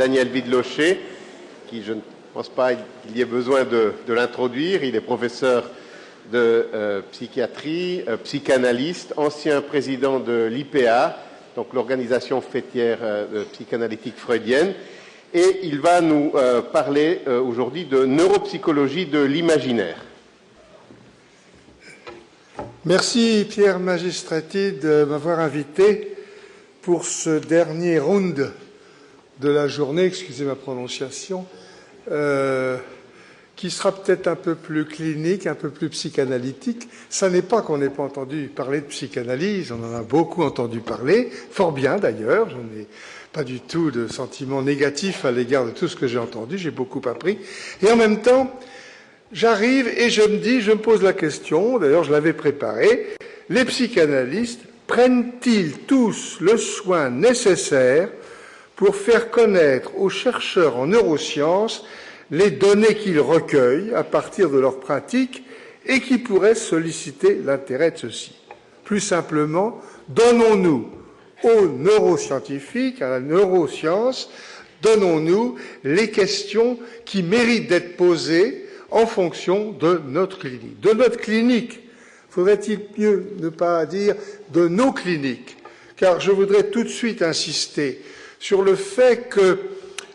Daniel Vidloché, qui je ne pense pas qu'il y ait besoin de l'introduire. Il est professeur de psychiatrie, psychanalyste, ancien président de l'IPA, donc l'organisation faîtière psychanalytique freudienne, et il va nous parler aujourd'hui de neuropsychologie de l'imaginaire. Merci Pierre Magistrati de m'avoir invité pour ce dernier round de la journée, excusez ma prononciation, qui sera peut-être un peu plus clinique, un peu plus psychanalytique. Ça n'est pas qu'on n'ait pas entendu parler de psychanalyse, on en a beaucoup entendu parler, fort bien d'ailleurs, je n'ai pas du tout de sentiment négatif à l'égard de tout ce que j'ai entendu, j'ai beaucoup appris. Et en même temps, j'arrive et je me pose la question, d'ailleurs je l'avais préparé, les psychanalystes prennent-ils tous le soin nécessaire pour faire connaître aux chercheurs en neurosciences les données qu'ils recueillent à partir de leurs pratiques et qui pourraient solliciter l'intérêt de ceux-ci? Plus simplement, donnons-nous aux neuroscientifiques, à la neuroscience, donnons-nous les questions qui méritent d'être posées en fonction de notre clinique. De notre clinique, faudrait-il mieux ne pas dire de nos cliniques, car je voudrais tout de suite insister sur le fait que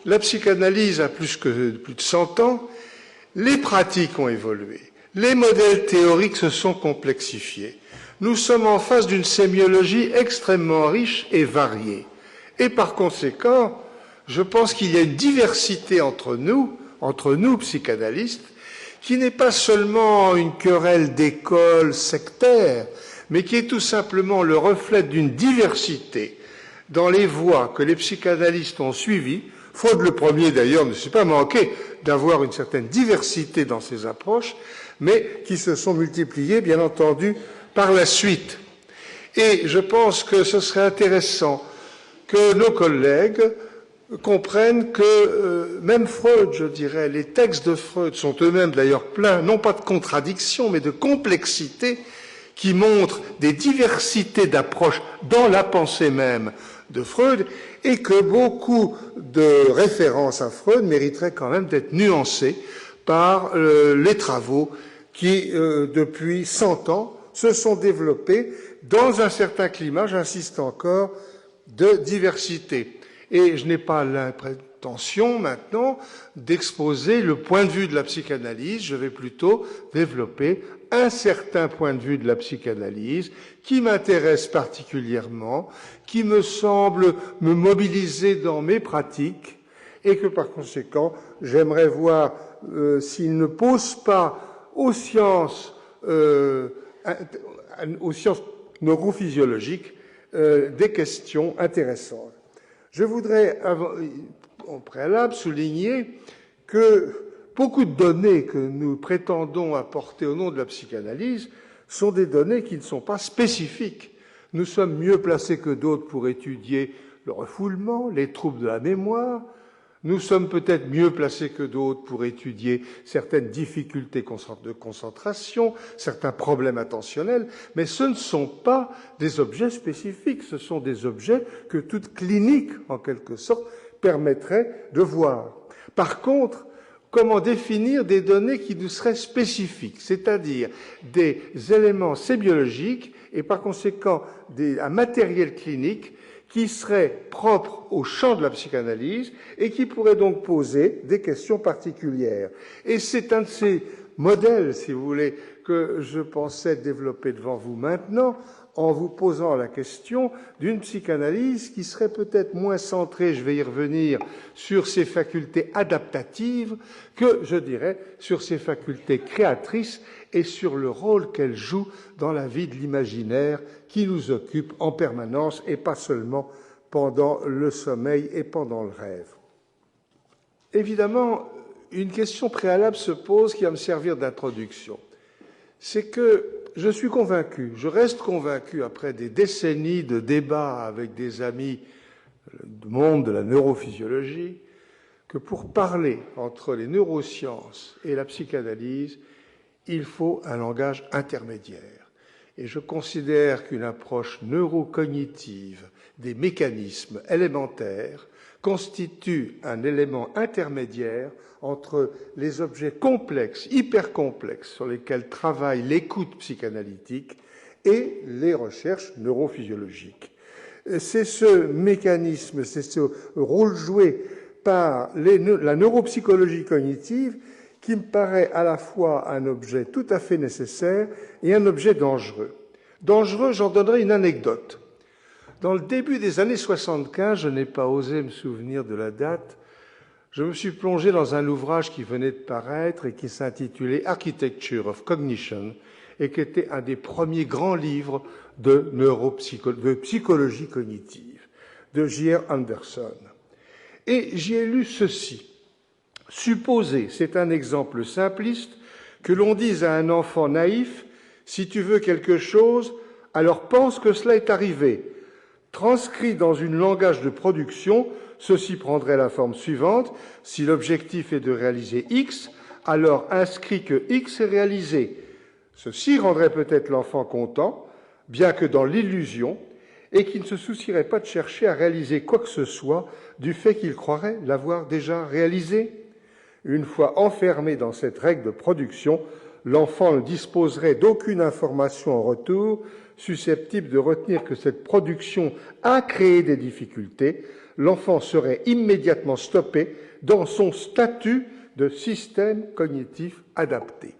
la psychanalyse a plus de 100 ans, les pratiques ont évolué, les modèles théoriques se sont complexifiés. Nous sommes en face d'une sémiologie extrêmement riche et variée. Et par conséquent, je pense qu'il y a une diversité entre nous psychanalystes, qui n'est pas seulement une querelle d'école sectaire, mais qui est tout simplement le reflet d'une diversité dans les voies que les psychanalystes ont suivies. Freud le premier d'ailleurs ne s'est pas manqué d'avoir une certaine diversité dans ses approches, mais qui se sont multipliées bien entendu par la suite. Et je pense que ce serait intéressant que nos collègues comprennent que même Freud, je dirais, les textes de Freud sont eux-mêmes d'ailleurs pleins, non pas de contradictions, mais de complexité, qui montrent des diversités d'approches dans la pensée même de Freud, et que beaucoup de références à Freud mériteraient quand même d'être nuancées par les travaux qui, depuis 100 ans, se sont développés dans un certain climat, j'insiste encore, de diversité. Et je n'ai pas l'intention maintenant d'exposer le point de vue de la psychanalyse, je vais plutôt développer un certain point de vue de la psychanalyse qui m'intéresse particulièrement, qui me semble me mobiliser dans mes pratiques et que par conséquent j'aimerais voir s'il ne pose pas aux sciences neurophysiologiques des questions intéressantes. Je voudrais, en préalable, souligner que beaucoup de données que nous prétendons apporter au nom de la psychanalyse sont des données qui ne sont pas spécifiques. Nous sommes mieux placés que d'autres pour étudier le refoulement, les troubles de la mémoire. Nous sommes peut-être mieux placés que d'autres pour étudier certaines difficultés de concentration, certains problèmes attentionnels, mais ce ne sont pas des objets spécifiques, ce sont des objets que toute clinique, en quelque sorte, permettrait de voir. Par contre, comment définir des données qui nous seraient spécifiques, c'est-à-dire des éléments sémiologiques et par conséquent un matériel clinique qui serait propre au champ de la psychanalyse et qui pourrait donc poser des questions particulières. Et c'est un de ces modèles, si vous voulez, que je pensais développer devant vous maintenant, en vous posant la question d'une psychanalyse qui serait peut-être moins centrée, je vais y revenir, sur ses facultés adaptatives que, je dirais, sur ses facultés créatrices et sur le rôle qu'elle joue dans la vie de l'imaginaire qui nous occupe en permanence et pas seulement pendant le sommeil et pendant le rêve. Évidemment, une question préalable se pose qui va me servir d'introduction. C'est que je suis convaincu, je reste convaincu après des décennies de débats avec des amis du monde de la neurophysiologie, que pour parler entre les neurosciences et la psychanalyse, il faut un langage intermédiaire. Et je considère qu'une approche neurocognitive des mécanismes élémentaires constitue un élément intermédiaire entre les objets complexes, hyper complexes, sur lesquels travaille l'écoute psychanalytique et les recherches neurophysiologiques. C'est ce mécanisme, c'est ce rôle joué par la neuropsychologie cognitive qui me paraît à la fois un objet tout à fait nécessaire et un objet dangereux. Dangereux, j'en donnerai une anecdote. Dans le début des années 75, je n'ai pas osé me souvenir de la date, je me suis plongé dans un ouvrage qui venait de paraître et qui s'intitulait Architecture of Cognition et qui était un des premiers grands livres de psychologie cognitive, de J.R. Anderson. Et j'y ai lu ceci. Supposez, c'est un exemple simpliste, que l'on dise à un enfant naïf, si tu veux quelque chose, alors pense que cela est arrivé. Transcrit dans un langage de production, ceci prendrait la forme suivante. Si l'objectif est de réaliser X, alors inscrit que X est réalisé. Ceci rendrait peut-être l'enfant content, bien que dans l'illusion, et qui ne se soucierait pas de chercher à réaliser quoi que ce soit du fait qu'il croirait l'avoir déjà réalisé. Une fois enfermé dans cette règle de production, l'enfant ne disposerait d'aucune information en retour susceptible de retenir que cette production a créé des difficultés. L'enfant serait immédiatement stoppé dans son statut de système cognitif adapté.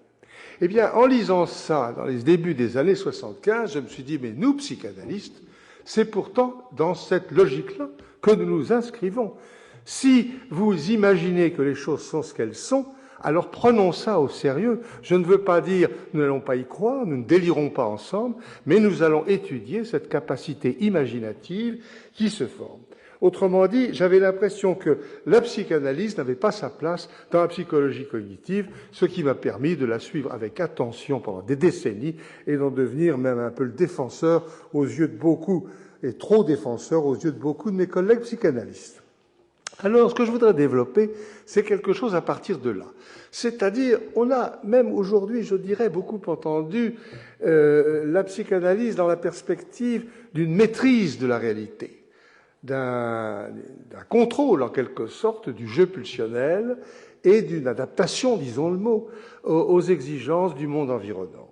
Eh bien, en lisant ça dans les débuts des années 75, je me suis dit, mais nous, psychanalystes, c'est pourtant dans cette logique-là que nous nous inscrivons. Si vous imaginez que les choses sont ce qu'elles sont, alors prenons ça au sérieux. Je ne veux pas dire nous n'allons pas y croire, nous ne délirons pas ensemble, mais nous allons étudier cette capacité imaginative qui se forme. Autrement dit, j'avais l'impression que la psychanalyse n'avait pas sa place dans la psychologie cognitive, ce qui m'a permis de la suivre avec attention pendant des décennies et d'en devenir même un peu le défenseur aux yeux de beaucoup, et trop défenseur aux yeux de beaucoup de mes collègues psychanalystes. Alors, ce que je voudrais développer, c'est quelque chose à partir de là. C'est-à-dire, on a même aujourd'hui, je dirais, beaucoup entendu la psychanalyse dans la perspective d'une maîtrise de la réalité, d'un contrôle, en quelque sorte, du jeu pulsionnel et d'une adaptation, disons le mot, aux exigences du monde environnant.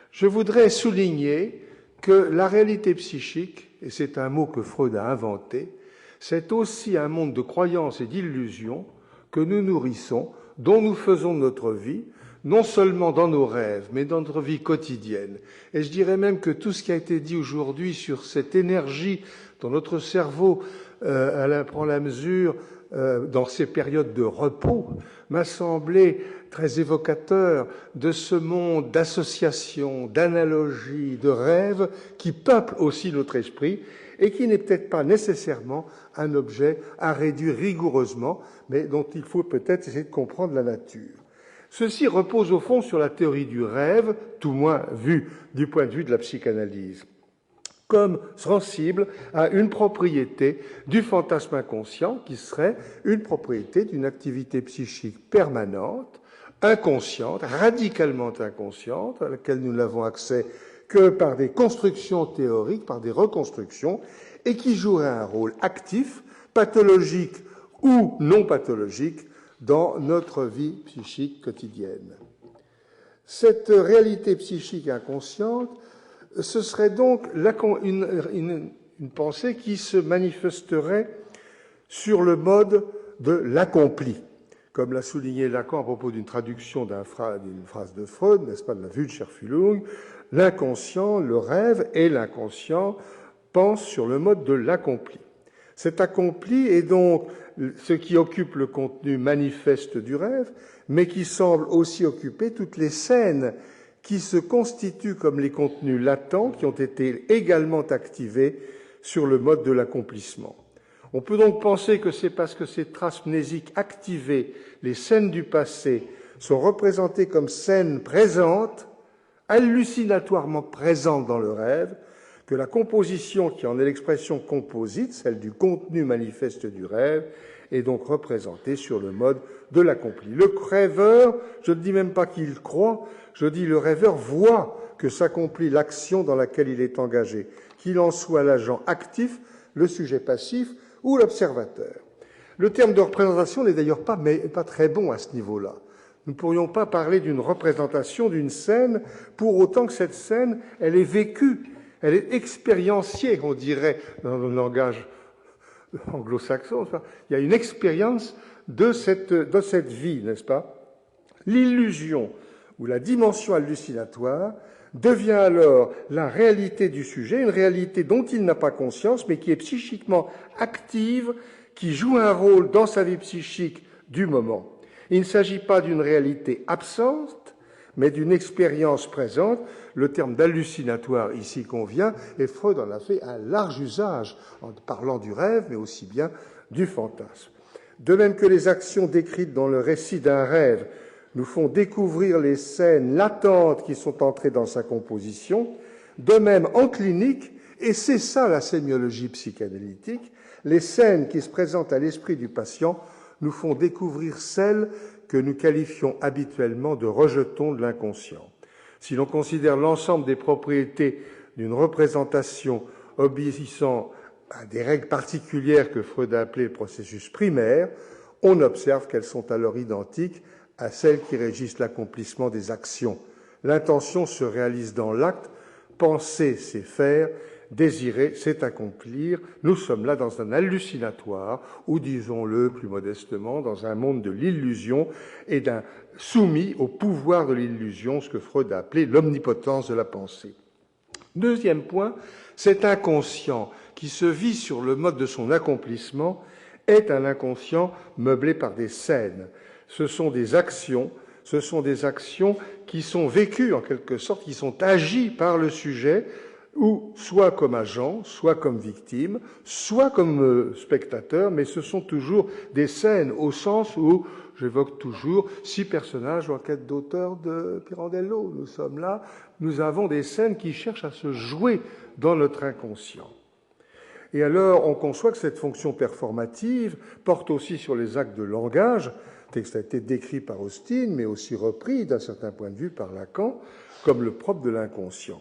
Je voudrais souligner que la réalité psychique, et c'est un mot que Freud a inventé, c'est aussi un monde de croyances et d'illusions que nous nourrissons, dont nous faisons notre vie, non seulement dans nos rêves, mais dans notre vie quotidienne. Et je dirais même que tout ce qui a été dit aujourd'hui sur cette énergie dont notre cerveau prend la mesure dans ces périodes de repos m'a semblé très évocateur de ce monde d'associations, d'analogies, de rêves qui peuple aussi notre esprit et qui n'est peut-être pas nécessairement un objet à réduire rigoureusement, mais dont il faut peut-être essayer de comprendre la nature. Ceci repose au fond sur la théorie du rêve, tout moins vue du point de vue de la psychanalyse, comme sensible à une propriété du fantasme inconscient qui serait une propriété d'une activité psychique permanente, inconsciente, radicalement inconsciente, à laquelle nous n'avons accès que par des constructions théoriques, par des reconstructions, et qui jouerait un rôle actif, pathologique ou non pathologique, dans notre vie psychique quotidienne. Cette réalité psychique inconsciente, ce serait donc une pensée qui se manifesterait sur le mode de l'accompli, comme l'a souligné Lacan à propos d'une traduction d'une phrase de Freud, n'est-ce pas, de la Wünschvorstellung. L'inconscient, le rêve et l'inconscient pensent sur le mode de l'accompli. Cet accompli est donc ce qui occupe le contenu manifeste du rêve, mais qui semble aussi occuper toutes les scènes qui se constituent comme les contenus latents qui ont été également activés sur le mode de l'accomplissement. On peut donc penser que c'est parce que ces traces mnésiques activées, les scènes du passé, sont représentées comme scènes présentes, hallucinatoirement présentes dans le rêve, que la composition qui en est l'expression composite, celle du contenu manifeste du rêve, est donc représentée sur le mode de l'accompli. Le rêveur, je ne dis même pas qu'il croit, je dis le rêveur voit que s'accomplit l'action dans laquelle il est engagé, qu'il en soit l'agent actif, le sujet passif ou l'observateur. Le terme de représentation n'est d'ailleurs pas très bon à ce niveau-là. Nous ne pourrions pas parler d'une représentation d'une scène pour autant que cette scène, elle est vécue, elle est expérienciée, on dirait dans le langage anglo-saxon. Il y a une expérience de cette vie, n'est-ce pas? L'illusion ou la dimension hallucinatoire devient alors la réalité du sujet, une réalité dont il n'a pas conscience, mais qui est psychiquement active, qui joue un rôle dans sa vie psychique du moment. Il ne s'agit pas d'une réalité absente, mais d'une expérience présente. Le terme d'hallucinatoire ici convient, et Freud en a fait un large usage en parlant du rêve, mais aussi bien du fantasme. De même que les actions décrites dans le récit d'un rêve nous font découvrir les scènes latentes qui sont entrées dans sa composition, de même en clinique, et c'est ça la sémiologie psychanalytique, les scènes qui se présentent à l'esprit du patient nous font découvrir celles que nous qualifions habituellement de rejetons de l'inconscient. Si l'on considère l'ensemble des propriétés d'une représentation obéissant à des règles particulières que Freud a appelées le processus primaire, on observe qu'elles sont alors identiques à celles qui régissent l'accomplissement des actions. L'intention se réalise dans l'acte, penser c'est faire, désirer c'est accomplir. Nous sommes là dans un hallucinatoire, ou disons-le plus modestement, dans un monde de l'illusion et d'un soumis au pouvoir de l'illusion, ce que Freud a appelé l'omnipotence de la pensée. Deuxième point, cet inconscient qui se vit sur le mode de son accomplissement est un inconscient meublé par des scènes. Ce sont des actions qui sont vécues en quelque sorte, qui sont agies par le sujet, ou soit comme agent, soit comme victime, soit comme spectateur, mais ce sont toujours des scènes au sens où, j'évoque toujours, 6 personnages en quête d'auteur de Pirandello. Nous sommes là, nous avons des scènes qui cherchent à se jouer dans notre inconscient. Et alors, on conçoit que cette fonction performative porte aussi sur les actes de langage. Le texte a été décrit par Austin, mais aussi repris d'un certain point de vue par Lacan, comme le propre de l'inconscient.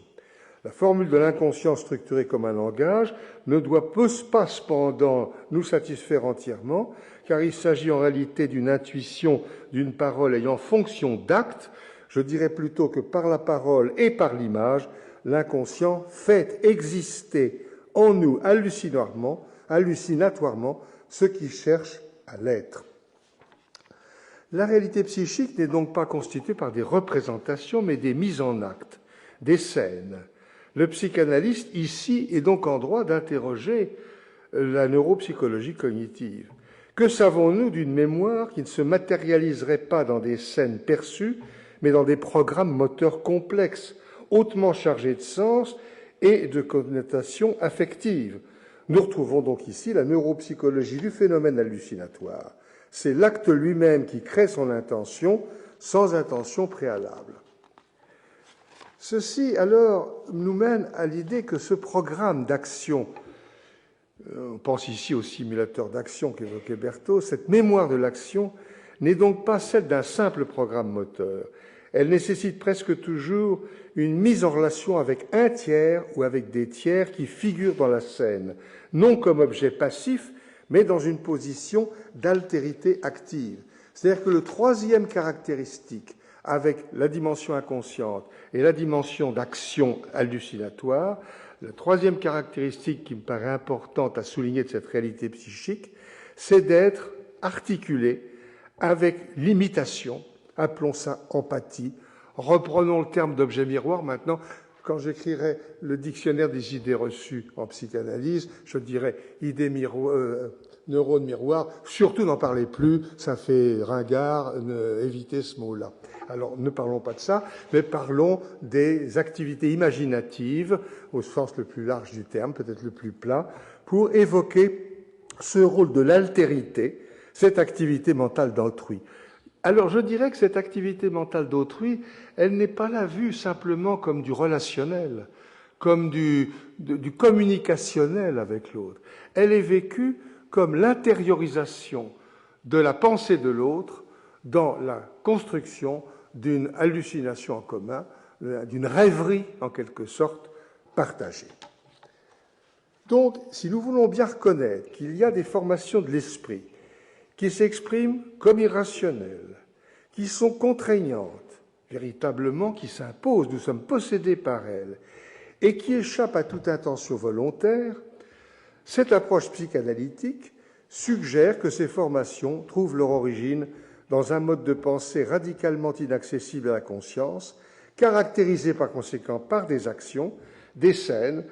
La formule de l'inconscient structurée comme un langage ne doit pas cependant nous satisfaire entièrement, car il s'agit en réalité d'une intuition d'une parole ayant fonction d'acte. Je dirais plutôt que par la parole et par l'image, l'inconscient fait exister en nous hallucinatoirement ce qui cherche à l'être. La réalité psychique n'est donc pas constituée par des représentations, mais des mises en acte, des scènes. Le psychanalyste, ici, est donc en droit d'interroger la neuropsychologie cognitive. Que savons-nous d'une mémoire qui ne se matérialiserait pas dans des scènes perçues, mais dans des programmes moteurs complexes, hautement chargés de sens et de connotations affectives? Nous retrouvons donc ici la neuropsychologie du phénomène hallucinatoire. C'est l'acte lui-même qui crée son intention, sans intention préalable. Ceci, alors, nous mène à l'idée que ce programme d'action, on pense ici au simulateur d'action qu'évoquait Berthaud, cette mémoire de l'action n'est donc pas celle d'un simple programme moteur. Elle nécessite presque toujours une mise en relation avec un tiers ou avec des tiers qui figurent dans la scène, non comme objet passif, mais dans une position d'altérité active. C'est-à-dire que le troisième caractéristique, avec la dimension inconsciente et la dimension d'action hallucinatoire, la troisième caractéristique qui me paraît importante à souligner de cette réalité psychique, c'est d'être articulé avec l'imitation, appelons ça empathie. Reprenons le terme d'objet miroir maintenant. Quand j'écrirai le dictionnaire des idées reçues en psychanalyse, je dirais idées neurones miroirs, surtout n'en parlez plus, ça fait ringard, évitez ce mot-là. Alors, ne parlons pas de ça, mais parlons des activités imaginatives, au sens le plus large du terme, peut-être le plus plat, pour évoquer ce rôle de l'altérité, cette activité mentale d'autrui. Alors, je dirais que cette activité mentale d'autrui, elle n'est pas là vue simplement comme du relationnel, comme du communicationnel avec l'autre. Elle est vécue comme l'intériorisation de la pensée de l'autre dans la construction d'une hallucination en commun, d'une rêverie en quelque sorte partagée. Donc, si nous voulons bien reconnaître qu'il y a des formations de l'esprit qui s'expriment comme irrationnelles, qui sont contraignantes, véritablement qui s'imposent, nous sommes possédés par elles, et qui échappent à toute intention volontaire, cette approche psychanalytique suggère que ces formations trouvent leur origine dans un mode de pensée radicalement inaccessible à la conscience, caractérisé par conséquent par des actions, des scènes,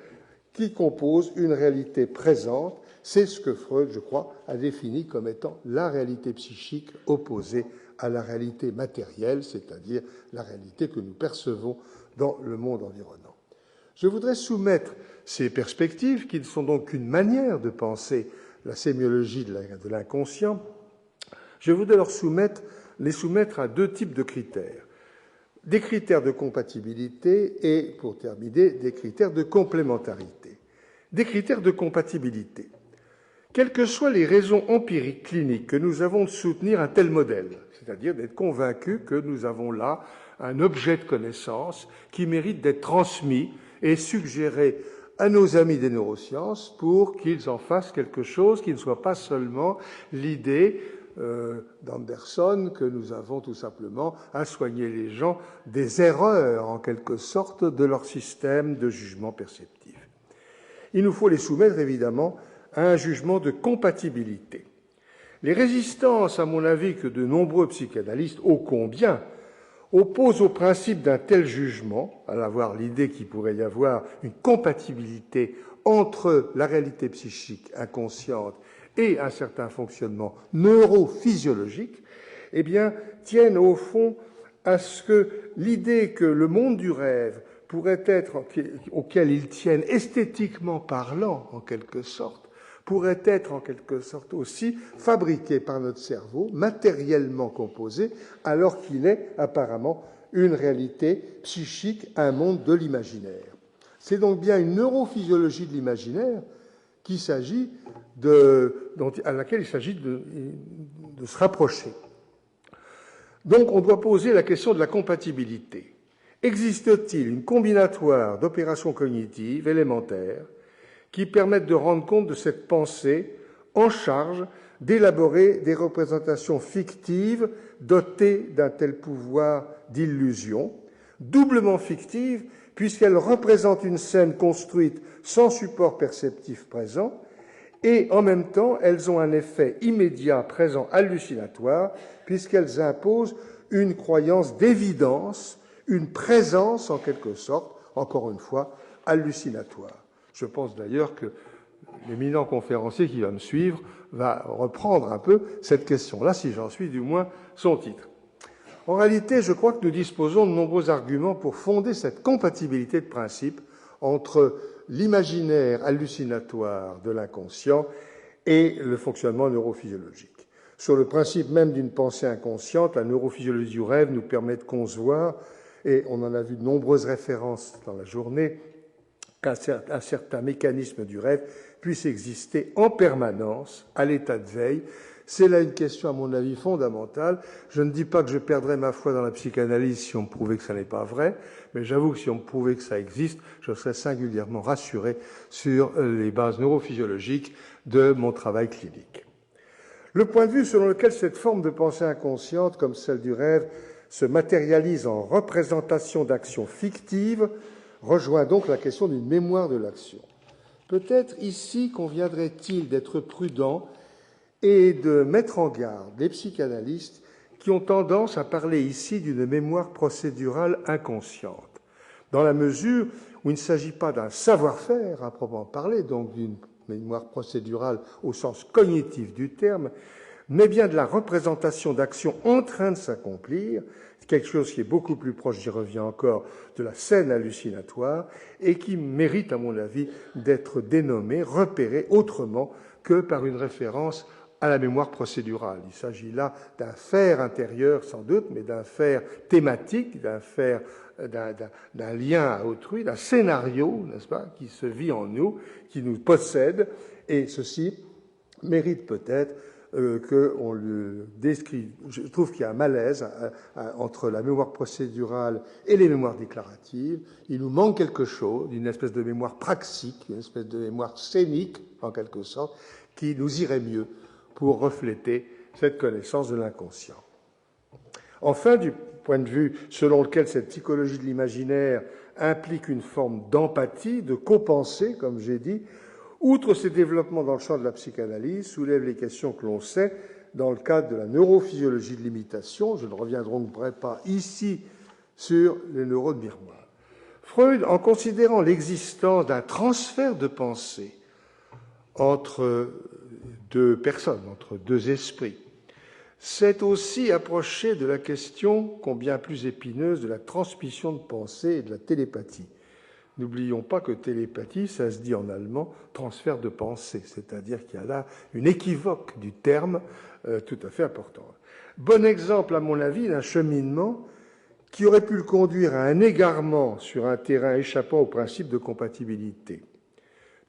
qui composent une réalité présente. C'est ce que Freud, je crois, a défini comme étant la réalité psychique opposée à la réalité matérielle, c'est-à-dire la réalité que nous percevons dans le monde environnant. Je voudrais soumettre ces perspectives, qui ne sont donc qu'une manière de penser la sémiologie de l'inconscient, je voudrais les soumettre à deux types de critères. Des critères de compatibilité et, pour terminer, des critères de complémentarité. Des critères de compatibilité. Quelles que soient les raisons empiriques cliniques que nous avons de soutenir un tel modèle, c'est-à-dire d'être convaincus que nous avons là un objet de connaissance qui mérite d'être transmis et suggéré à nos amis des neurosciences pour qu'ils en fassent quelque chose qui ne soit pas seulement l'idée d'Anderson que nous avons tout simplement à soigner les gens des erreurs, en quelque sorte, de leur système de jugement perceptif. Il nous faut les soumettre, évidemment, à un jugement de compatibilité. Les résistances, à mon avis, que de nombreux psychanalystes, ô combien, opposent au principe d'un tel jugement, à savoir l'idée qu'il pourrait y avoir une compatibilité entre la réalité psychique inconsciente et un certain fonctionnement neurophysiologique, eh bien, tiennent au fond à ce que l'idée que le monde du rêve pourrait être, auquel ils tiennent esthétiquement parlant, en quelque sorte, pourrait être en quelque sorte aussi fabriqué par notre cerveau, matériellement composé, alors qu'il est apparemment une réalité psychique, un monde de l'imaginaire. C'est donc bien une neurophysiologie de l'imaginaire à laquelle il s'agit de se rapprocher. Donc on doit poser la question de la compatibilité. Existe-t-il une combinatoire d'opérations cognitives élémentaires qui permettent de rendre compte de cette pensée en charge d'élaborer des représentations fictives dotées d'un tel pouvoir d'illusion, doublement fictives puisqu'elles représentent une scène construite sans support perceptif présent, et en même temps, elles ont un effet immédiat présent hallucinatoire, puisqu'elles imposent une croyance d'évidence, une présence en quelque sorte, encore une fois, hallucinatoire. Je pense d'ailleurs que l'éminent conférencier qui va me suivre va reprendre un peu cette question-là, si j'en suis du moins son titre. En réalité, je crois que nous disposons de nombreux arguments pour fonder cette compatibilité de principe entre l'imaginaire hallucinatoire de l'inconscient et le fonctionnement neurophysiologique. Sur le principe même d'une pensée inconsciente, la neurophysiologie du rêve nous permet de concevoir, et on en a vu de nombreuses références dans la journée, qu'un certain mécanisme du rêve puisse exister en permanence, à l'état de veille. C'est là une question, à mon avis, fondamentale. Je ne dis pas que je perdrais ma foi dans la psychanalyse si on me prouvait que ça n'est pas vrai, mais j'avoue que si on me prouvait que ça existe, je serais singulièrement rassuré sur les bases neurophysiologiques de mon travail clinique. Le point de vue selon lequel cette forme de pensée inconsciente, comme celle du rêve, se matérialise en représentation d'actions fictives, rejoint donc la question d'une mémoire de l'action. Peut-être ici conviendrait-il d'être prudent et de mettre en garde les psychanalystes qui ont tendance à parler ici d'une mémoire procédurale inconsciente, dans la mesure où il ne s'agit pas d'un savoir-faire à proprement parler, donc d'une mémoire procédurale au sens cognitif du terme, mais bien de la représentation d'actions en train de s'accomplir, quelque chose qui est beaucoup plus proche, j'y reviens encore, de la scène hallucinatoire, et qui mérite, à mon avis, d'être dénommé, repéré autrement que par une référence à la mémoire procédurale. Il s'agit là d'un faire intérieur, sans doute, mais d'un faire thématique, d'un lien à autrui, d'un scénario, n'est-ce pas, qui se vit en nous, qui nous possède, et ceci mérite peut-être qu'on le décrit. Je trouve qu'il y a un malaise entre la mémoire procédurale et les mémoires déclaratives. Il nous manque quelque chose, une espèce de mémoire praxique, une espèce de mémoire scénique, en quelque sorte, qui nous irait mieux pour refléter cette connaissance de l'inconscient. Enfin, du point de vue selon lequel cette psychologie de l'imaginaire implique une forme d'empathie, de co-pensée, comme j'ai dit, outre ces développements dans le champ de la psychanalyse, soulève les questions que l'on sait dans le cadre de la neurophysiologie de l'imitation. Je ne reviendrai pas ici sur les neurones miroirs. Freud, en considérant l'existence d'un transfert de pensée entre deux personnes, entre deux esprits, s'est aussi approché de la question, combien plus épineuse, de la transmission de pensée et de la télépathie. N'oublions pas que télépathie, ça se dit en allemand transfert de pensée, c'est-à-dire qu'il y a là une équivoque du terme tout à fait importante. Bon exemple, à mon avis, d'un cheminement qui aurait pu le conduire à un égarement sur un terrain échappant au principe de compatibilité.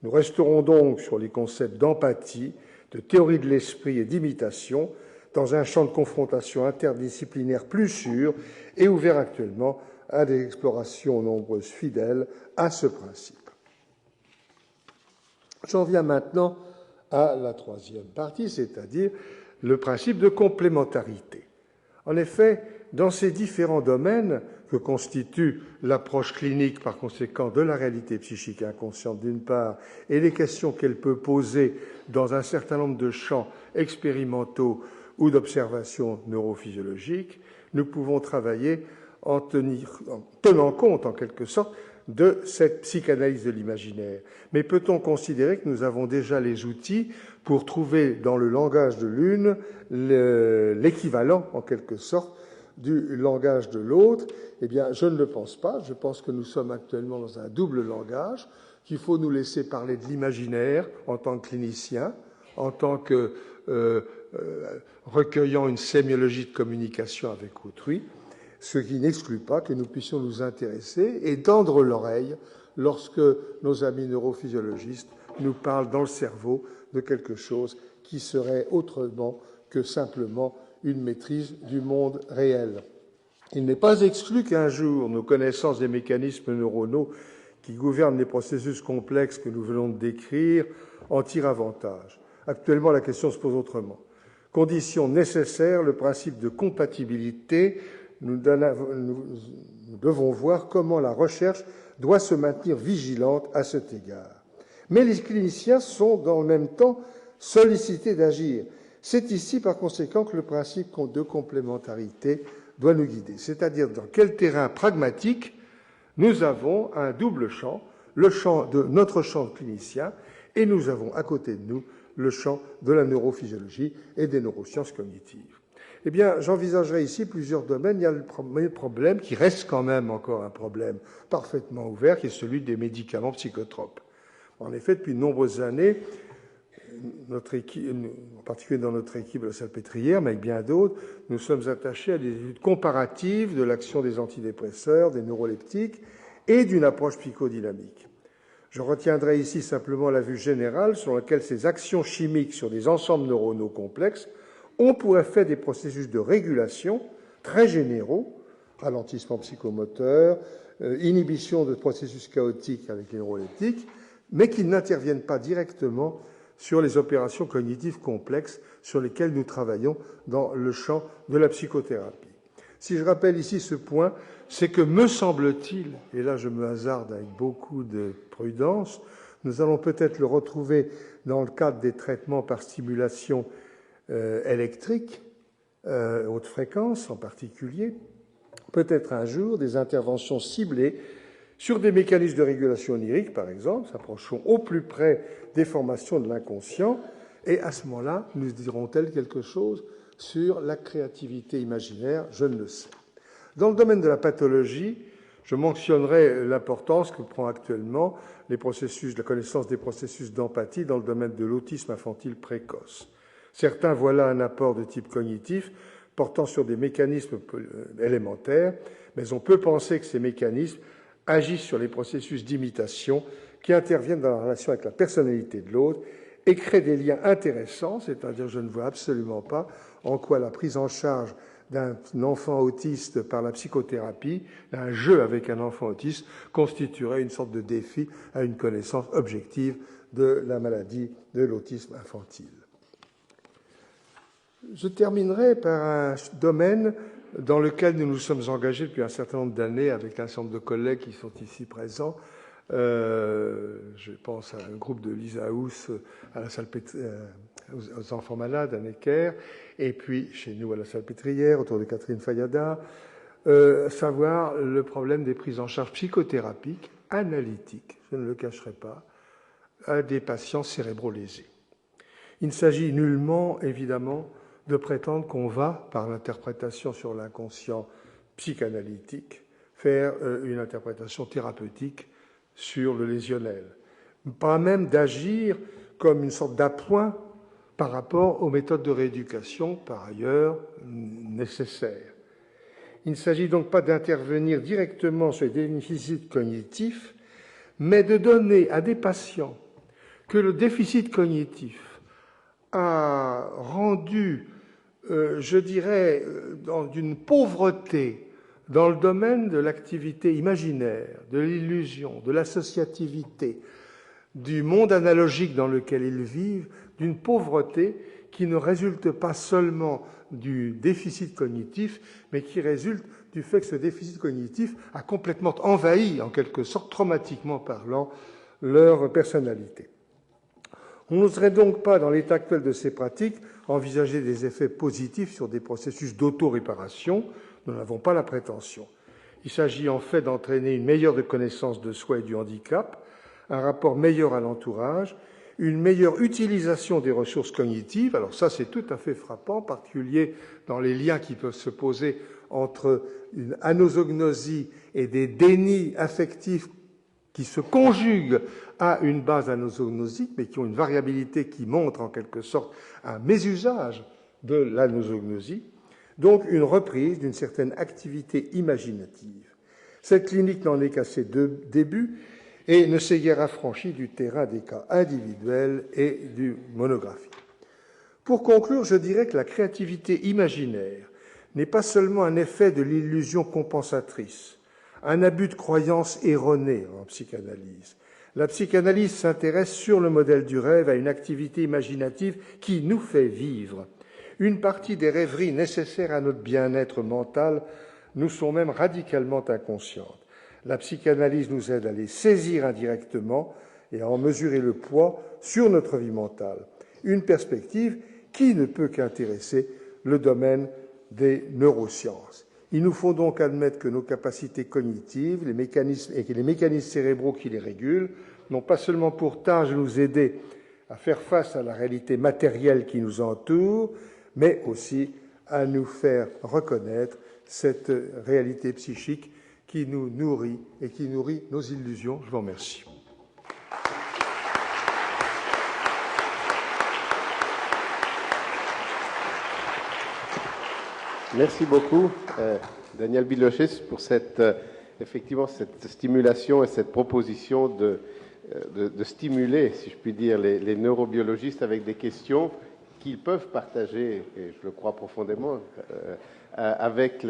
Nous resterons donc sur les concepts d'empathie, de théorie de l'esprit et d'imitation, dans un champ de confrontation interdisciplinaire plus sûr et ouvert actuellement à des explorations nombreuses fidèles à ce principe. J'en viens maintenant à la troisième partie, c'est-à-dire le principe de complémentarité. En effet, dans ces différents domaines que constitue l'approche clinique, par conséquent, de la réalité psychique inconsciente d'une part, et les questions qu'elle peut poser dans un certain nombre de champs expérimentaux ou d'observation neurophysiologique, nous pouvons travailler en tenant compte, en quelque sorte, de cette psychanalyse de l'imaginaire. Mais peut-on considérer que nous avons déjà les outils pour trouver dans le langage de l'une l'équivalent, en quelque sorte, du langage de l'autre? Eh bien, je ne le pense pas. Je pense que nous sommes actuellement dans un double langage, qu'il faut nous laisser parler de l'imaginaire en tant que clinicien, en tant que recueillant une sémiologie de communication avec autrui, ce qui n'exclut pas que nous puissions nous intéresser et tendre l'oreille lorsque nos amis neurophysiologistes nous parlent dans le cerveau de quelque chose qui serait autrement que simplement une maîtrise du monde réel. Il n'est pas exclu qu'un jour, nos connaissances des mécanismes neuronaux qui gouvernent les processus complexes que nous venons de décrire en tirent avantage. Actuellement, la question se pose autrement. Condition nécessaire, le principe de compatibilité, nous devons voir comment la recherche doit se maintenir vigilante à cet égard. Mais les cliniciens sont dans le même temps sollicités d'agir. C'est ici, par conséquent, que le principe de complémentarité doit nous guider. C'est-à-dire dans quel terrain pragmatique nous avons un double champ, le champ de notre champ clinicien, et nous avons à côté de nous le champ de la neurophysiologie et des neurosciences cognitives. Eh bien, j'envisagerai ici plusieurs domaines. Il y a le premier problème, qui reste quand même encore un problème parfaitement ouvert, qui est celui des médicaments psychotropes. En effet, depuis de nombreuses années, notre équipe, en particulier dans notre équipe de la Salpêtrière, mais avec bien d'autres, nous sommes attachés à des études comparatives de l'action des antidépresseurs, des neuroleptiques et d'une approche psychodynamique. Je retiendrai ici simplement la vue générale selon laquelle ces actions chimiques sur des ensembles neuronaux complexes ont pour effet des processus de régulation très généraux, ralentissement psychomoteur, inhibition de processus chaotiques avec les neuroleptiques, mais qui n'interviennent pas directement sur les opérations cognitives complexes sur lesquelles nous travaillons dans le champ de la psychothérapie. Si je rappelle ici ce point, c'est que, me semble-t-il, et là je me hasarde avec beaucoup de prudence, nous allons peut-être le retrouver dans le cadre des traitements par stimulation électrique, haute fréquence en particulier, peut-être un jour des interventions ciblées sur des mécanismes de régulation onirique, par exemple, s'approchons au plus près des formations de l'inconscient, et à ce moment-là, nous diront-elles quelque chose sur la créativité imaginaire? Je ne le sais. Dans le domaine de la pathologie, je mentionnerai l'importance que prend actuellement la connaissance des processus d'empathie dans le domaine de l'autisme infantile précoce. Certains voient là un apport de type cognitif portant sur des mécanismes élémentaires, mais on peut penser que ces mécanismes agissent sur les processus d'imitation qui interviennent dans la relation avec la personnalité de l'autre et créent des liens intéressants, c'est-à-dire je ne vois absolument pas en quoi la prise en charge d'un enfant autiste par la psychothérapie, d'un jeu avec un enfant autiste, constituerait une sorte de défi à une connaissance objective de la maladie de l'autisme infantile. Je terminerai par un domaine dans lequel nous nous sommes engagés depuis un certain nombre d'années avec un certain nombre de collègues qui sont ici présents. Je pense à un groupe de Lisa Houss à la aux enfants malades à Necker, et puis chez nous à la Salpêtrière, autour de Catherine Fayada, savoir le problème des prises en charge psychothérapiques, analytiques, je ne le cacherai pas, à des patients cérébrolésés. Il ne s'agit nullement, évidemment, de prétendre qu'on va, par l'interprétation sur l'inconscient psychanalytique, faire une interprétation thérapeutique sur le lésionnel. Pas même d'agir comme une sorte d'appoint par rapport aux méthodes de rééducation, par ailleurs nécessaires. Il ne s'agit donc pas d'intervenir directement sur les déficits cognitifs, mais de donner à des patients que le déficit cognitif a rendu, je dirais, dans une pauvreté dans le domaine de l'activité imaginaire, de l'illusion, de l'associativité, du monde analogique dans lequel ils vivent, d'une pauvreté qui ne résulte pas seulement du déficit cognitif, mais qui résulte du fait que ce déficit cognitif a complètement envahi, en quelque sorte, traumatiquement parlant, leur personnalité. On n'oserait donc pas, dans l'état actuel de ces pratiques, envisager des effets positifs sur des processus d'auto-réparation. Nous n'avons pas la prétention. Il s'agit en fait d'entraîner une meilleure connaissance de soi et du handicap, un rapport meilleur à l'entourage, une meilleure utilisation des ressources cognitives. Alors ça, c'est tout à fait frappant, en particulier dans les liens qui peuvent se poser entre une anosognosie et des dénis affectifs qui se conjuguent à une base anosognosique, mais qui ont une variabilité qui montre en quelque sorte un mésusage de l'anosognosie, donc une reprise d'une certaine activité imaginative. Cette clinique n'en est qu'à ses débuts et ne s'est guère affranchie du terrain des cas individuels et du monographie. Pour conclure, je dirais que la créativité imaginaire n'est pas seulement un effet de l'illusion compensatrice, un abus de croyance erroné en psychanalyse. La psychanalyse s'intéresse sur le modèle du rêve à une activité imaginative qui nous fait vivre. Une partie des rêveries nécessaires à notre bien-être mental nous sont même radicalement inconscientes. La psychanalyse nous aide à les saisir indirectement et à en mesurer le poids sur notre vie mentale. Une perspective qui ne peut qu'intéresser le domaine des neurosciences. Il nous faut donc admettre que nos capacités cognitives, les mécanismes cérébraux qui les régulent, n'ont pas seulement pour tâche de nous aider à faire face à la réalité matérielle qui nous entoure, mais aussi à nous faire reconnaître cette réalité psychique qui nous nourrit et qui nourrit nos illusions. Je vous remercie. Merci beaucoup, Daniel Bilochis, pour effectivement cette stimulation et cette proposition de stimuler, si je puis dire, les neurobiologistes avec des questions qu'ils peuvent partager, et je le crois profondément, avec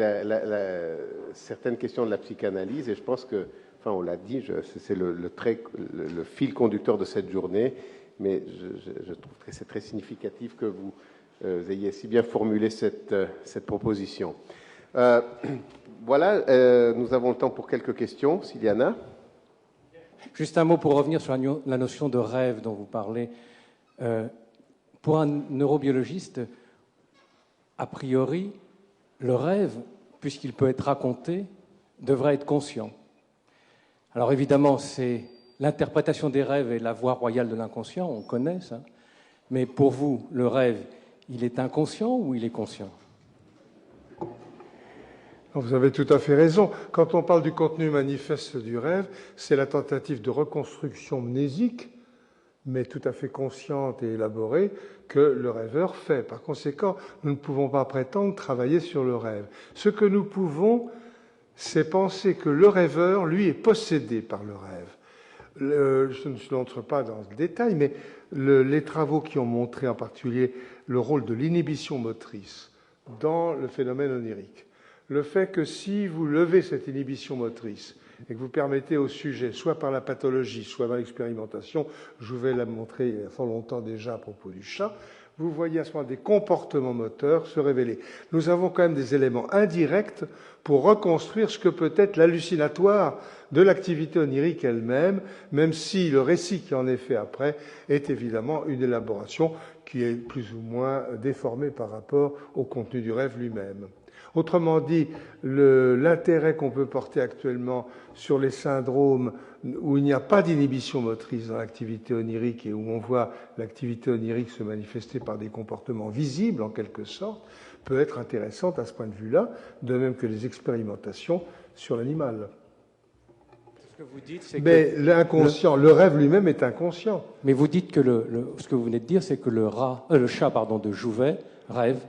certaines questions de la psychanalyse. Et je pense que, enfin, on l'a dit, c'est le fil conducteur de cette journée, mais je trouve que c'est très significatif que vous ayez si bien formulé cette proposition. Voilà, nous avons le temps pour quelques questions, s'il y en a. Juste un mot pour revenir sur la notion de rêve dont vous parlez. Pour un neurobiologiste, a priori, le rêve, puisqu'il peut être raconté, devrait être conscient. Alors évidemment, c'est l'interprétation des rêves et la voie royale de l'inconscient, on connaît ça. Mais pour vous, le rêve, il est inconscient ou il est conscient ? Vous avez tout à fait raison. Quand on parle du contenu manifeste du rêve, c'est la tentative de reconstruction mnésique, mais tout à fait consciente et élaborée, que le rêveur fait. Par conséquent, nous ne pouvons pas prétendre travailler sur le rêve. Ce que nous pouvons, c'est penser que le rêveur, lui, est possédé par le rêve. Je n'entre pas dans le détail, mais les travaux qui ont montré en particulier le rôle de l'inhibition motrice dans le phénomène onirique, le fait que si vous levez cette inhibition motrice et que vous permettez au sujet, soit par la pathologie, soit dans l'expérimentation, je vais la montrer il y a fort longtemps déjà à propos du chat, vous voyez à ce moment des comportements moteurs se révéler. Nous avons quand même des éléments indirects pour reconstruire ce que peut être l'hallucinatoire de l'activité onirique elle-même, même si le récit qui en est fait après est évidemment une élaboration qui est plus ou moins déformée par rapport au contenu du rêve lui-même. Autrement dit, l'intérêt qu'on peut porter actuellement sur les syndromes où il n'y a pas d'inhibition motrice dans l'activité onirique et où on voit l'activité onirique se manifester par des comportements visibles en quelque sorte, peut être intéressante à ce point de vue-là, de même que les expérimentations sur l'animal. Ce que vous dites, c'est Mais l'inconscient, le rêve lui-même est inconscient. Mais vous dites que ce que vous venez de dire, c'est que le chat de Jouvet rêve.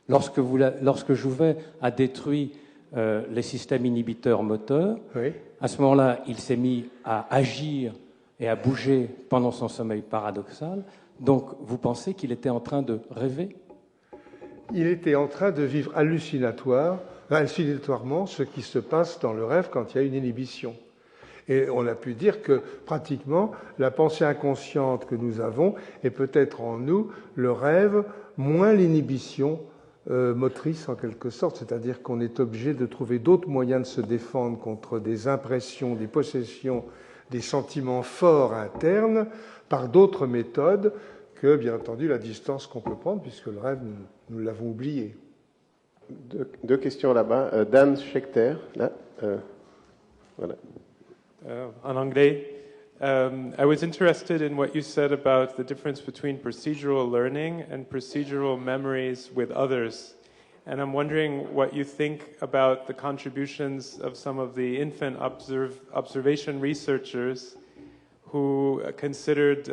Lorsque Jouvet a détruit les systèmes inhibiteurs moteurs, Oui. à ce moment-là, il s'est mis à agir et à bouger pendant son sommeil paradoxal. Donc, vous pensez qu'il était en train de rêver? Il était en train de vivre hallucinatoirement ce qui se passe dans le rêve quand il y a une inhibition. Et on a pu dire que pratiquement la pensée inconsciente que nous avons est peut-être en nous le rêve moins l'inhibition motrice en quelque sorte, c'est-à-dire qu'on est obligé de trouver d'autres moyens de se défendre contre des impressions, des possessions, des sentiments forts internes par d'autres méthodes que, bien entendu, la distance qu'on peut prendre, puisque le rêve, nous l'avons oublié. Deux questions là-bas. Dan Schechter, là. Voilà. En anglais. I was interested in what you said about the difference between procedural learning and procedural memories with others. And I'm wondering what you think about the contributions of some of the infant observation researchers who considered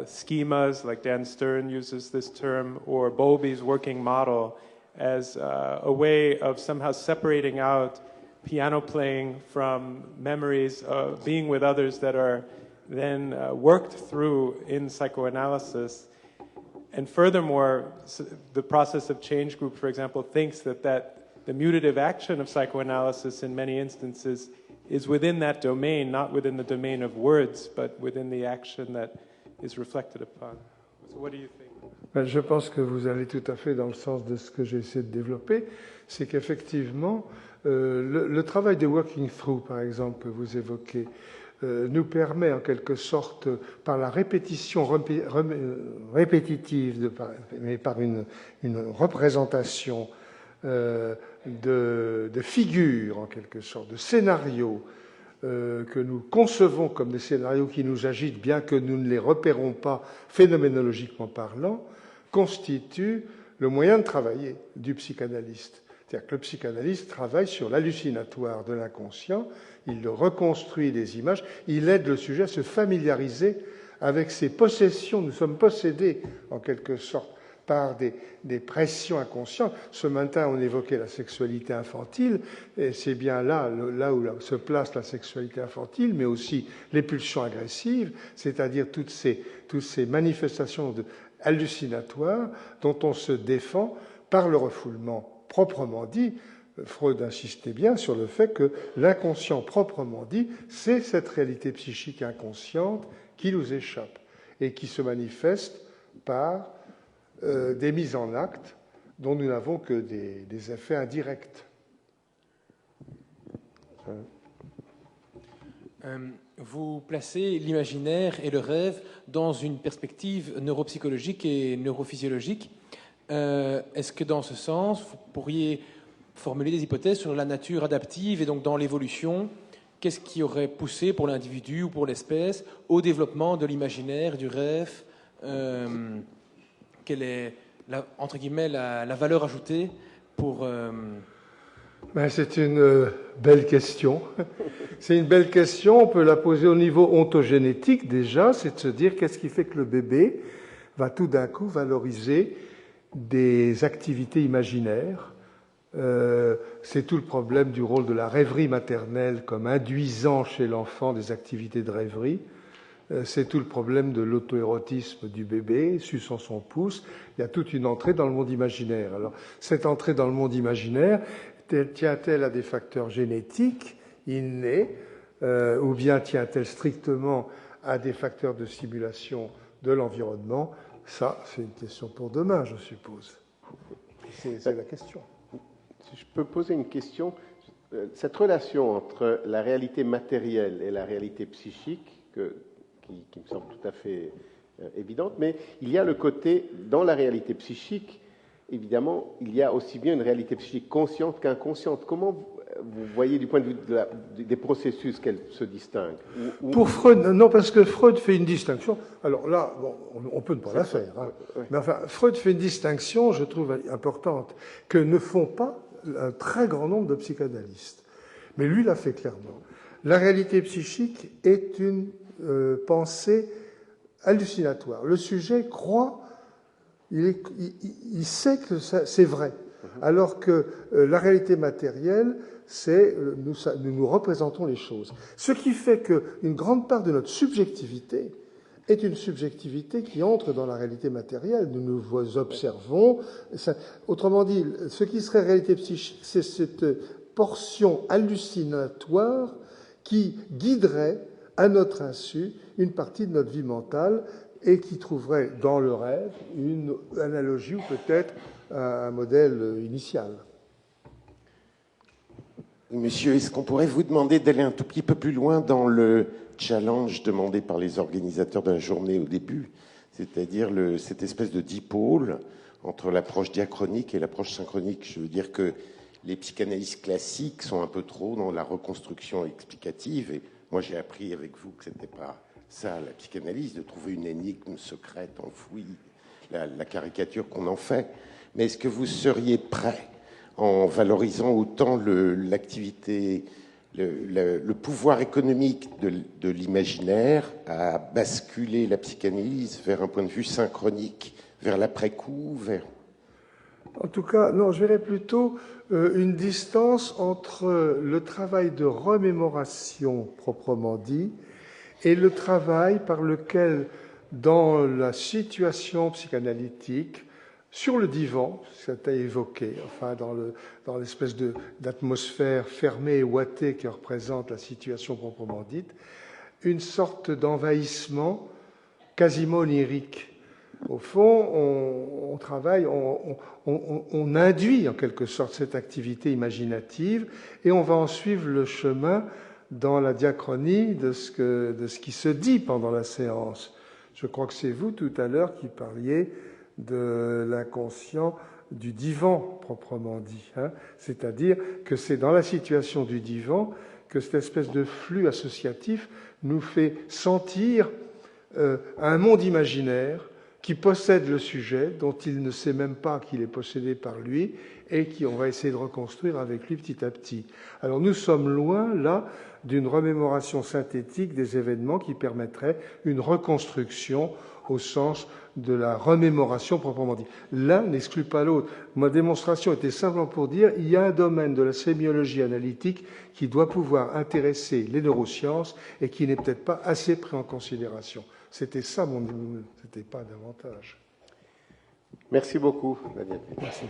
schemas, like Dan Stern uses this term, or Bowlby's working model as a way of somehow separating out piano playing from memories of being with others that are then worked through in psychoanalysis. And furthermore, the process of change group, for example, thinks that the mutative action of psychoanalysis in many instances is within that domain, not within the domain of words, but within the action that is reflected upon. So what do you think? Je pense que vous allez tout à fait dans le sens de ce que j'ai essayé de développer, c'est qu'effectivement, le travail de working through, par exemple, que vous évoquez, nous permet en quelque sorte, par la répétition répétitive, mais par une représentation de figures, en quelque sorte, de scénarios, que nous concevons comme des scénarios qui nous agitent, bien que nous ne les repérons pas phénoménologiquement parlant, constitue le moyen de travailler du psychanalyste. C'est-à-dire que le psychanalyste travaille sur l'hallucinatoire de l'inconscient, il reconstruit les images, il aide le sujet à se familiariser avec ses possessions. Nous sommes possédés, en quelque sorte, par des pressions inconscientes. Ce matin, on évoquait la sexualité infantile, et c'est bien là où se place la sexualité infantile, mais aussi les pulsions agressives, c'est-à-dire toutes ces manifestations hallucinatoires dont on se défend par le refoulement proprement dit. Freud insistait bien sur le fait que l'inconscient proprement dit, c'est cette réalité psychique inconsciente qui nous échappe et qui se manifeste par des mises en acte dont nous n'avons que des effets indirects. Vous placez l'imaginaire et le rêve dans une perspective neuropsychologique et neurophysiologique. Est-ce que dans ce sens, vous pourriez formuler des hypothèses sur la nature adaptive et donc dans l'évolution, qu'est-ce qui aurait poussé pour l'individu ou pour l'espèce au développement de l'imaginaire, du rêve? Quelle est, entre guillemets, la valeur ajoutée pour... C'est une belle question. C'est une belle question. On peut la poser au niveau ontogénétique déjà, c'est de se dire qu'est-ce qui fait que le bébé va tout d'un coup valoriser des activités imaginaires. C'est tout le problème du rôle de la rêverie maternelle comme induisant chez l'enfant des activités de rêverie. C'est tout le problème de l'auto-érotisme du bébé, suçant son pouce. Il y a toute une entrée dans le monde imaginaire. Alors, cette entrée dans le monde imaginaire tient-elle à des facteurs génétiques innés ou bien tient-elle strictement à des facteurs de stimulation de l'environnement? Ça, c'est une question pour demain, je suppose. C'est la question. Si je peux poser une question, cette relation entre la réalité matérielle et la réalité psychique, qui me semble tout à fait évidente, mais il y a le côté, dans la réalité psychique, évidemment, il y a aussi bien une réalité psychique consciente qu'inconsciente. Comment vous voyez du point de vue des processus qu'elle se distingue? Pour Freud, non, parce que Freud fait une distinction. Alors là, bon, on peut ne pas la faire. Hein. Ouais. Mais enfin, Freud fait une distinction, je trouve importante, que ne font pas un très grand nombre de psychanalystes. Mais lui l'a fait clairement. La réalité psychique est une pensée hallucinatoire. Le sujet croit, il sait que c'est vrai, alors que la réalité matérielle, c'est nous représentons les choses. Ce qui fait qu'une grande part de notre subjectivité est une subjectivité qui entre dans la réalité matérielle. Nous nous observons. Autrement dit, ce qui serait réalité psychique, c'est cette portion hallucinatoire qui guiderait à notre insu une partie de notre vie mentale et qui trouverait dans le rêve une analogie ou peut-être un modèle initial. Monsieur, est-ce qu'on pourrait vous demander d'aller un tout petit peu plus loin dans le challenge demandé par les organisateurs de la journée au début, c'est-à-dire cette espèce de dipôle entre l'approche diachronique et l'approche synchronique? Je veux dire que les psychanalystes classiques sont un peu trop dans la reconstruction explicative, et moi j'ai appris avec vous que c'était pas ça, la psychanalyse, de trouver une énigme secrète enfouie, la caricature qu'on en fait. Mais est-ce que vous seriez prêt, en valorisant autant l'activité, le pouvoir économique de l'imaginaire, à basculer la psychanalyse vers un point de vue synchronique, vers l'après-coup, vers... En tout cas, non, je verrais plutôt une distance entre le travail de remémoration proprement dit et le travail par lequel, dans la situation psychanalytique, sur le divan, ça t'a évoqué, enfin dans l'espèce d'atmosphère fermée et ouatée qui représente la situation proprement dite, une sorte d'envahissement quasiment onirique. Au fond, on travaille, on induit en quelque sorte cette activité imaginative et on va en suivre le chemin dans la diachronie de ce qui se dit pendant la séance. Je crois que c'est vous tout à l'heure qui parliez de l'inconscient du divan proprement dit. Hein. C'est-à-dire que c'est dans la situation du divan que cette espèce de flux associatif nous fait sentir un monde imaginaire qui possède le sujet, dont il ne sait même pas qu'il est possédé par lui, et qu'on va essayer de reconstruire avec lui petit à petit. Alors nous sommes loin, là, d'une remémoration synthétique des événements qui permettrait une reconstruction au sens de la remémoration proprement dit. L'un n'exclut pas l'autre. Ma démonstration était simplement pour dire il y a un domaine de la sémiologie analytique qui doit pouvoir intéresser les neurosciences et qui n'est peut-être pas assez pris en considération. C'était ça c'était pas davantage. Merci beaucoup, Daniel. Merci.